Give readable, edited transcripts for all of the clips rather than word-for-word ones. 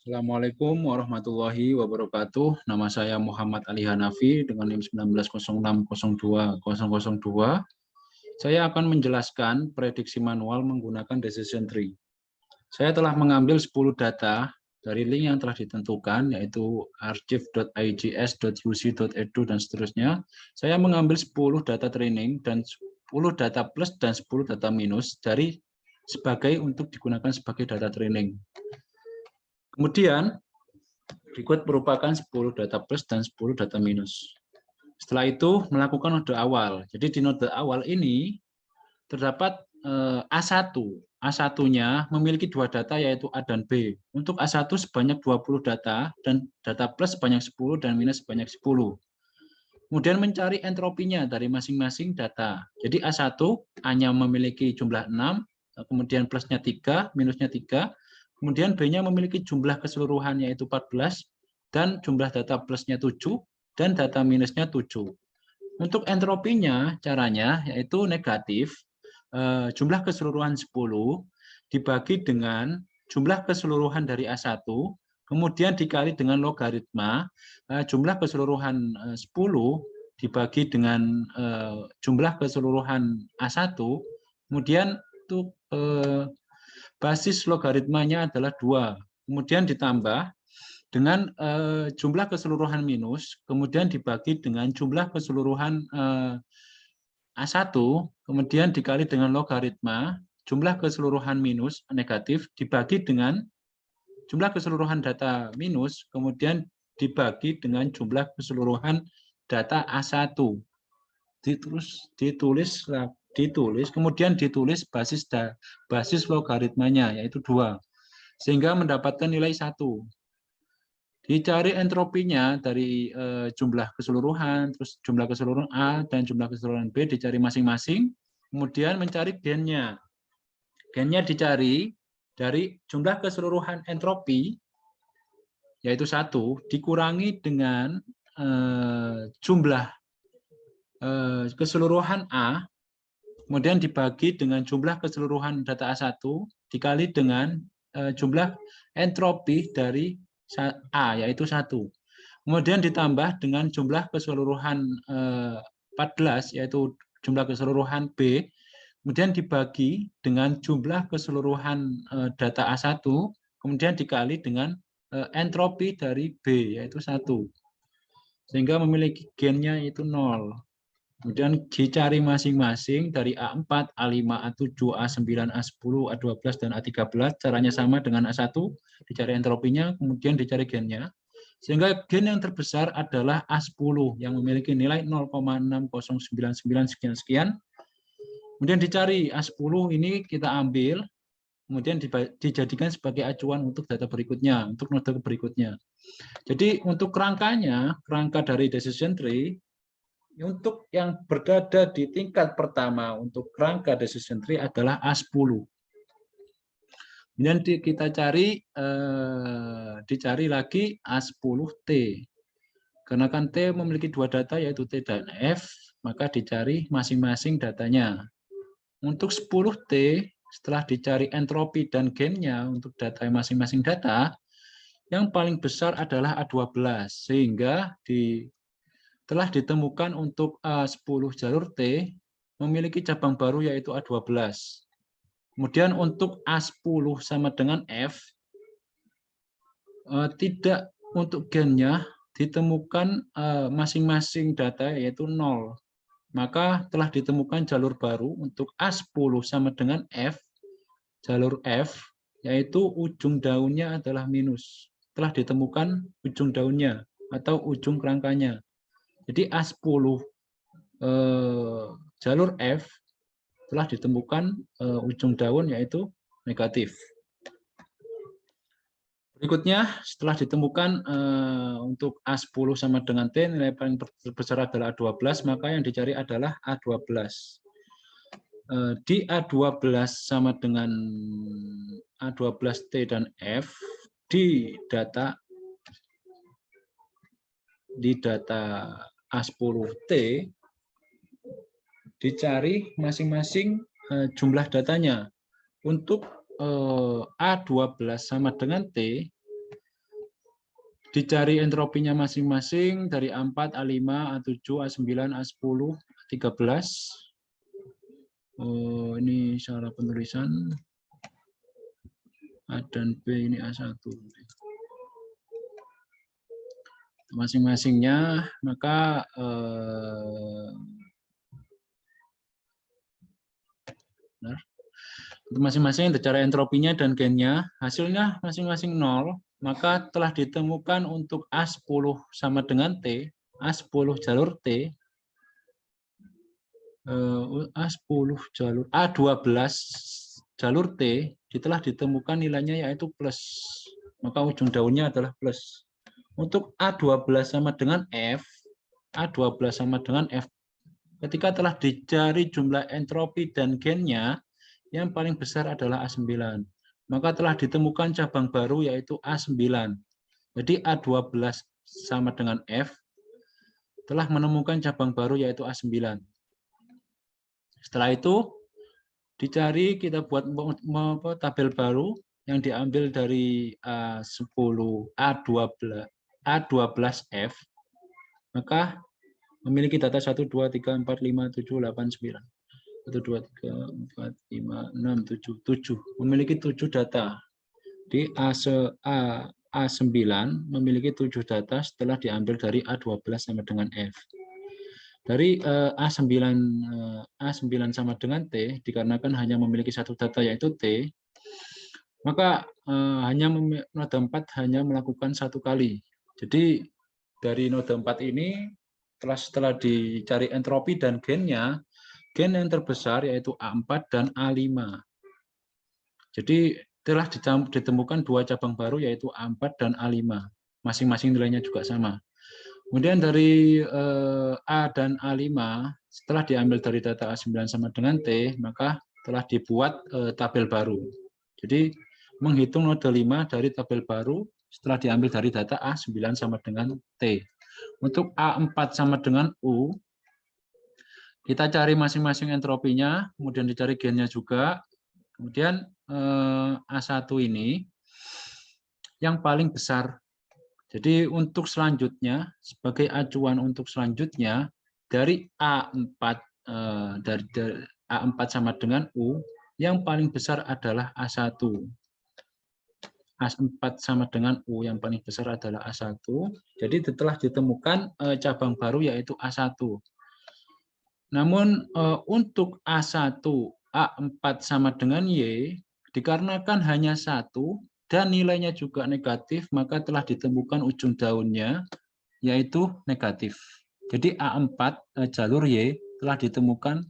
Assalamualaikum warahmatullahi wabarakatuh. Nama saya Muhammad Ali Hanafi dengan NIM 1906020002. Saya akan menjelaskan prediksi manual menggunakan decision tree. Saya telah mengambil 10 data dari link yang telah ditentukan, yaitu archive.igs.uc.edu dan seterusnya. Saya mengambil 10 data training dan 10 data plus dan 10 data minus dari untuk digunakan sebagai data training. Kemudian berikut merupakan 10 data plus dan 10 data minus. Setelah itu melakukan node awal. Jadi di node awal ini terdapat A1. A1-nya memiliki 2 data yaitu A dan B. Untuk A1 sebanyak 20 data dan data plus sebanyak 10 dan minus sebanyak 10. Kemudian mencari entropinya dari masing-masing data. Jadi A1 hanya memiliki jumlah 6, kemudian plusnya 3, minusnya 3. Kemudian B-nya memiliki jumlah keseluruhan yaitu 14 dan jumlah data plusnya 7 dan data minusnya 7. Untuk entropinya caranya yaitu negatif jumlah keseluruhan 10 dibagi dengan jumlah keseluruhan dari A1 kemudian dikali dengan logaritma jumlah keseluruhan 10 dibagi dengan jumlah keseluruhan A1 kemudian untuk basis logaritmanya adalah 2. Kemudian ditambah dengan jumlah keseluruhan minus, kemudian dibagi dengan jumlah keseluruhan A1, kemudian dikali dengan logaritma, jumlah keseluruhan minus negatif, dibagi dengan jumlah keseluruhan data minus, kemudian dibagi dengan jumlah keseluruhan data A1. Ditulis, kemudian ditulis basis logaritmanya, yaitu 2. Sehingga mendapatkan nilai 1. Dicari entropinya dari jumlah keseluruhan, terus jumlah keseluruhan A dan jumlah keseluruhan B dicari masing-masing, kemudian mencari gennya. Gennya dicari dari jumlah keseluruhan entropi, yaitu 1, dikurangi dengan jumlah keseluruhan A, kemudian dibagi dengan jumlah keseluruhan data A1, dikali dengan jumlah entropi dari A, yaitu 1. Kemudian ditambah dengan jumlah keseluruhan 14, yaitu jumlah keseluruhan B, kemudian dibagi dengan jumlah keseluruhan data A1, kemudian dikali dengan entropi dari B, yaitu 1. Sehingga memiliki gennya itu 0. Kemudian dicari masing-masing dari A4, A5, A7, A9, A10, A12, dan A13. Caranya sama dengan A1, dicari entropinya, kemudian dicari gennya. Sehingga gen yang terbesar adalah A10 yang memiliki nilai 0,6099 sekian-sekian. Kemudian dicari A10 ini kita ambil, kemudian dijadikan sebagai acuan untuk data berikutnya, untuk node berikutnya. Jadi untuk kerangkanya, kerangka dari decision tree, untuk yang berada di tingkat pertama untuk kerangka decision tree adalah A10. Kemudian kita dicari lagi A10T. Karena kan T memiliki 2 data yaitu T dan F, maka dicari masing-masing datanya. Untuk 10T, setelah dicari entropi dan gennya untuk data masing-masing data, yang paling besar adalah A12, sehingga telah ditemukan untuk A10 jalur T memiliki cabang baru yaitu A12. Kemudian untuk A10 sama dengan F, tidak untuk gennya ditemukan masing-masing data yaitu 0. Maka telah ditemukan jalur baru untuk A10 sama dengan F, jalur F, yaitu ujung daunnya adalah minus. Telah ditemukan ujung daunnya atau ujung kerangkanya. Jadi A10 jalur F telah ditemukan ujung daun yaitu negatif. Berikutnya setelah ditemukan untuk A10 sama dengan T nilai paling terbesar adalah A12, maka yang dicari adalah A12. Di A12 sama dengan A12T dan F di data A10T dicari masing-masing jumlah datanya. Untuk A12 sama dengan T, Dicari entropinya masing-masing dari A4, A5, A7, A9, A10, A13. Oh, ini salah penulisan. A dan B ini A1. Masing-masingnya, maka masing-masing dicari entropinya dan gennya, hasilnya masing-masing 0, maka telah ditemukan untuk A10 sama dengan T, A10 jalur T, A10 jalur A12 jalur T telah ditemukan nilainya yaitu plus, maka ujung daunnya adalah plus. Untuk A12 sama dengan F, A12 sama dengan F, ketika telah dicari jumlah entropi dan gennya, yang paling besar adalah A9. Maka telah ditemukan cabang baru yaitu A9. Jadi A12 sama dengan F telah menemukan cabang baru yaitu A9. Setelah itu dicari, kita buat tabel baru yang diambil dari A10, A12F, maka memiliki data 1, 2, 3, 4, 5, 7, 8, 9. 1, 2, 3, 4, 5, 6, 7. 7. Memiliki 7 data. Di A9 memiliki 7 data setelah diambil dari A12 sama dengan F. Dari A9 sama dengan T, dikarenakan hanya memiliki satu data yaitu T, maka node 4 hanya melakukan satu kali. Jadi dari node 4 ini setelah dicari entropi dan gennya, gen yang terbesar yaitu A4 dan A5. Jadi telah ditemukan dua cabang baru yaitu A4 dan A5. Masing-masing nilainya juga sama. Kemudian dari A dan A5, setelah diambil dari data A9 sama dengan T, maka telah dibuat tabel baru. Jadi menghitung node 5 dari tabel baru setelah diambil dari data A9 sama dengan T. Untuk A4 sama dengan U, kita cari masing-masing entropinya, kemudian dicari gennya juga. Kemudian A1 ini yang paling besar. Jadi untuk selanjutnya, sebagai acuan untuk selanjutnya, dari A4 dari A4 sama dengan U, yang paling besar adalah A1. A4 sama dengan U yang paling besar adalah A1. Jadi telah ditemukan cabang baru yaitu A1. Namun untuk A1, A4 sama dengan Y, dikarenakan hanya satu dan nilainya juga negatif, maka telah ditemukan ujung daunnya, yaitu negatif. Jadi A4, jalur Y, telah ditemukan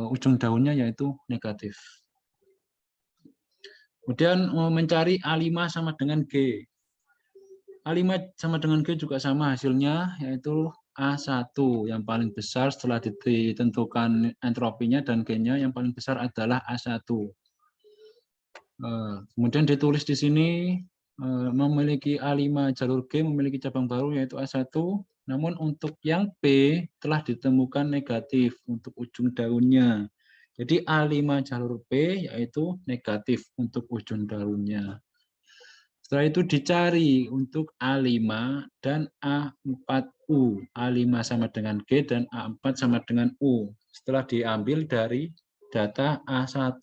ujung daunnya, yaitu negatif. Kemudian mencari A5 sama dengan G. A5 sama dengan G juga sama hasilnya, yaitu A1 yang paling besar setelah ditentukan entropinya dan gennya, yang paling besar adalah A1. Kemudian ditulis di sini memiliki A5 jalur G memiliki cabang baru yaitu A1, namun untuk yang P telah ditemukan negatif untuk ujung daunnya. Jadi A5 jalur P yaitu negatif untuk ujung daunnya. Setelah itu dicari untuk A5 dan A4U. A5 sama dengan G dan A4 sama dengan U. Setelah diambil dari data A1.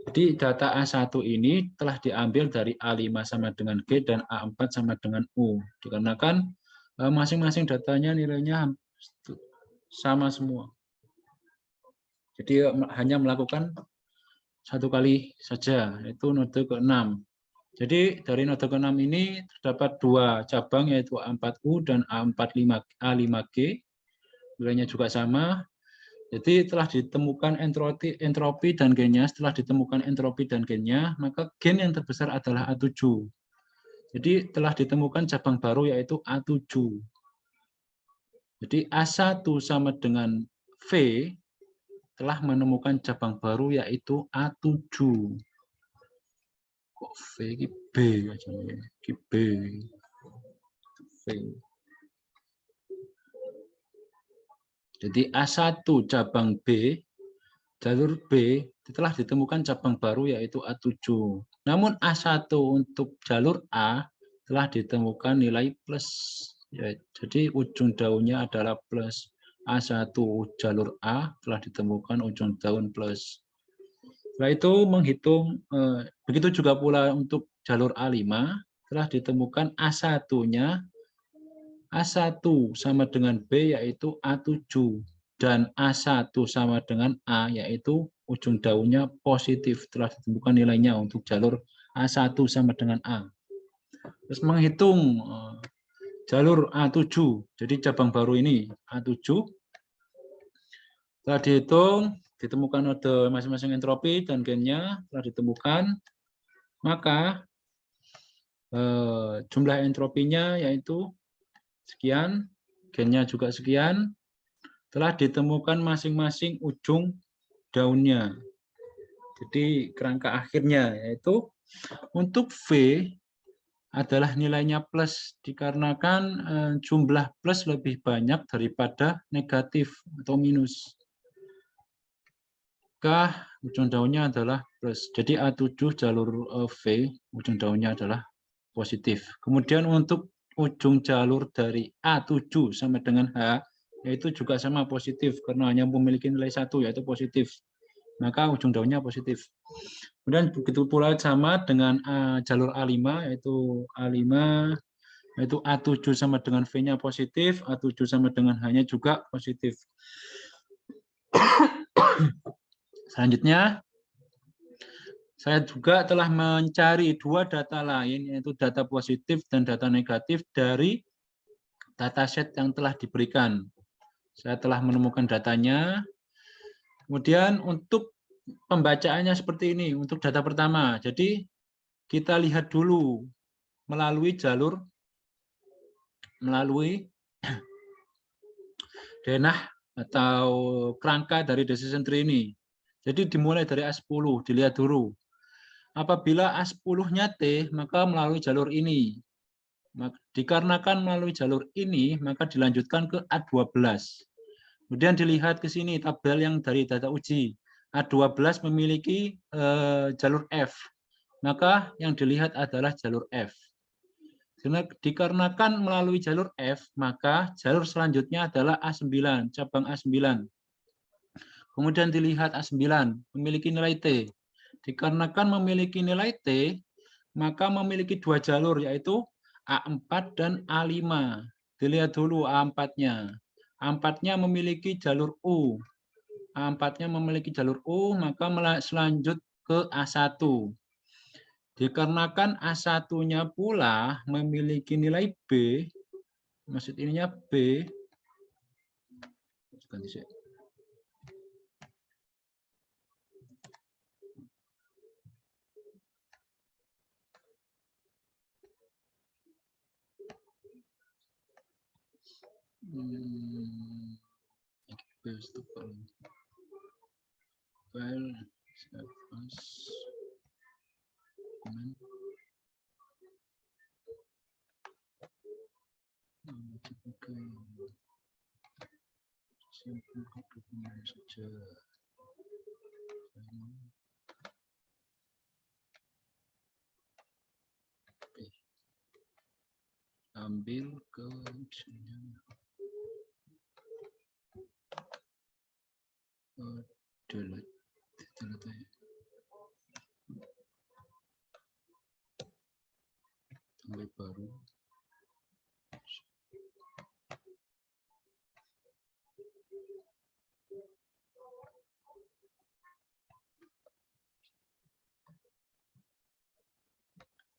Jadi data A1 ini telah diambil dari A5 sama dengan G dan A4 sama dengan U. Dikarenakan masing-masing datanya nilainya sama semua. Jadi hanya melakukan satu kali saja, yaitu node ke-6. Jadi dari node ke-6 ini terdapat dua cabang yaitu A4U dan A5G. Nilainya juga sama. Jadi telah ditemukan entropi dan gennya. Setelah ditemukan entropi dan gennya, maka gen yang terbesar adalah A7. Jadi telah ditemukan cabang baru yaitu A7. Jadi A1 sama dengan V telah menemukan cabang baru yaitu A7. Kok V ini B aja ya? B. V. Jadi A1 cabang B, jalur B telah ditemukan cabang baru yaitu A7. Namun A1 untuk jalur A telah ditemukan nilai plus. Ya, jadi ujung daunnya adalah plus. A1 jalur A telah ditemukan ujung daun plus. Setelah itu menghitung, begitu juga pula untuk jalur A5 telah ditemukan A1-nya A1 sama dengan B yaitu A7 dan A1 sama dengan A yaitu ujung daunnya positif, telah ditemukan nilainya untuk jalur A1 sama dengan A. Terus menghitung jalur A7, jadi cabang baru ini A7 telah dihitung, ditemukan node masing-masing entropi dan gennya telah ditemukan, maka jumlah entropinya yaitu sekian, gennya juga sekian, telah ditemukan masing-masing ujung daunnya. Jadi kerangka akhirnya yaitu untuk V adalah nilainya plus dikarenakan jumlah plus lebih banyak daripada negatif atau minus. K ujung daunnya adalah plus. Jadi A7 jalur V ujung daunnya adalah positif. Kemudian untuk ujung jalur dari A7 sama dengan H yaitu juga sama positif karena hanya memiliki nilai 1 yaitu positif. Maka ujung daunnya positif. Kemudian begitu pula sama dengan jalur A5 yaitu A5 yaitu A7 sama dengan V-nya positif, A7 sama dengan H-nya juga positif. Selanjutnya, saya juga telah mencari dua data lain, yaitu data positif dan data negatif dari dataset yang telah diberikan. Saya telah menemukan datanya. Kemudian untuk pembacaannya seperti ini, untuk data pertama. Jadi kita lihat dulu melalui jalur, melalui denah atau kerangka dari decision tree ini. Jadi dimulai dari A10, dilihat dulu. Apabila A10-nya T, maka melalui jalur ini. Dikarenakan melalui jalur ini, maka dilanjutkan ke A12. Kemudian dilihat ke sini tabel yang dari data uji. A12 memiliki jalur F. Maka yang dilihat adalah jalur F. Dikarenakan melalui jalur F, maka jalur selanjutnya adalah A9, cabang A9. Kemudian dilihat A9 memiliki nilai T. Dikarenakan memiliki nilai T, maka memiliki dua jalur yaitu A4 dan A5. Dilihat dulu A4-nya. A4-nya memiliki jalur U. A4-nya memiliki jalur U, maka selanjut ke A1. Dikarenakan A1-nya pula memiliki nilai B, maksud ininya B, ganti saya. File, simpulkan dokumen saja. Oke. Ambil ke delete. Mulai baru.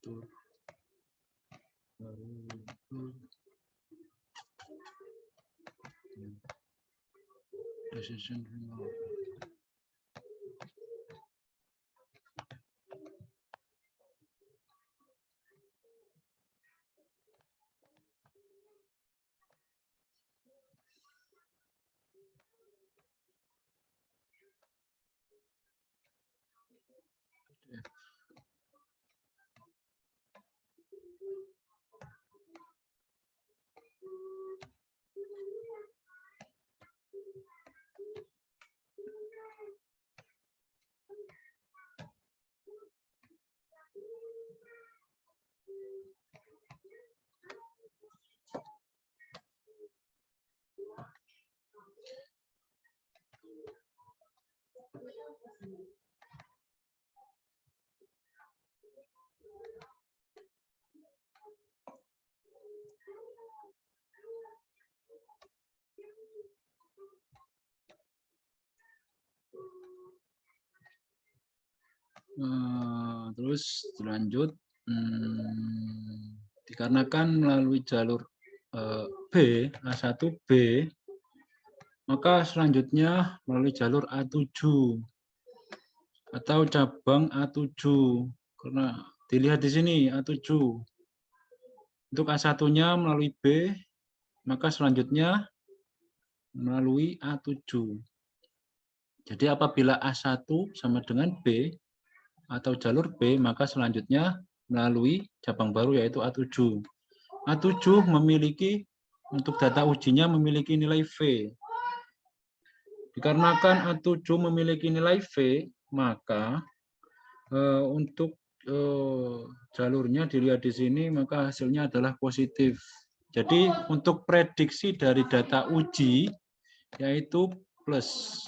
Tur. Baru. Decision remove. Terus dilanjut, dikarenakan melalui jalur B, A1B, maka selanjutnya melalui jalur A7 atau cabang A7. Karena dilihat di sini A7. Untuk A1-nya melalui B, maka selanjutnya melalui A7. Jadi apabila A1 sama dengan B atau jalur B, maka selanjutnya melalui cabang baru yaitu A7. A7 memiliki, untuk data ujinya memiliki nilai V. Dikarenakan A7 memiliki nilai V, maka untuk jalurnya dilihat di sini, maka hasilnya adalah positif. Jadi untuk prediksi dari data uji yaitu plus.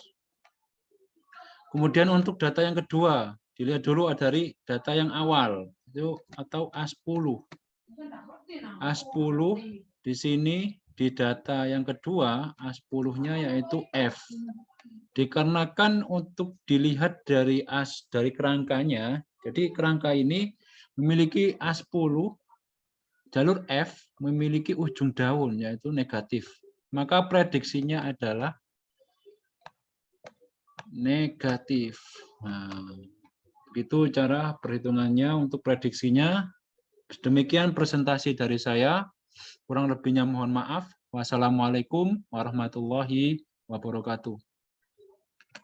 Kemudian untuk data yang kedua, dilihat dulu dari data yang awal itu atau A10. A10 di sini di data yang kedua A10-nya yaitu F. Dikarenakan untuk dilihat dari kerangkanya, jadi kerangka ini memiliki A10, jalur F memiliki ujung daun yaitu negatif. Maka prediksinya adalah negatif. Nah, itu cara perhitungannya untuk prediksinya. Demikian presentasi dari saya. Kurang lebihnya mohon maaf. Wassalamualaikum warahmatullahi wabarakatuh.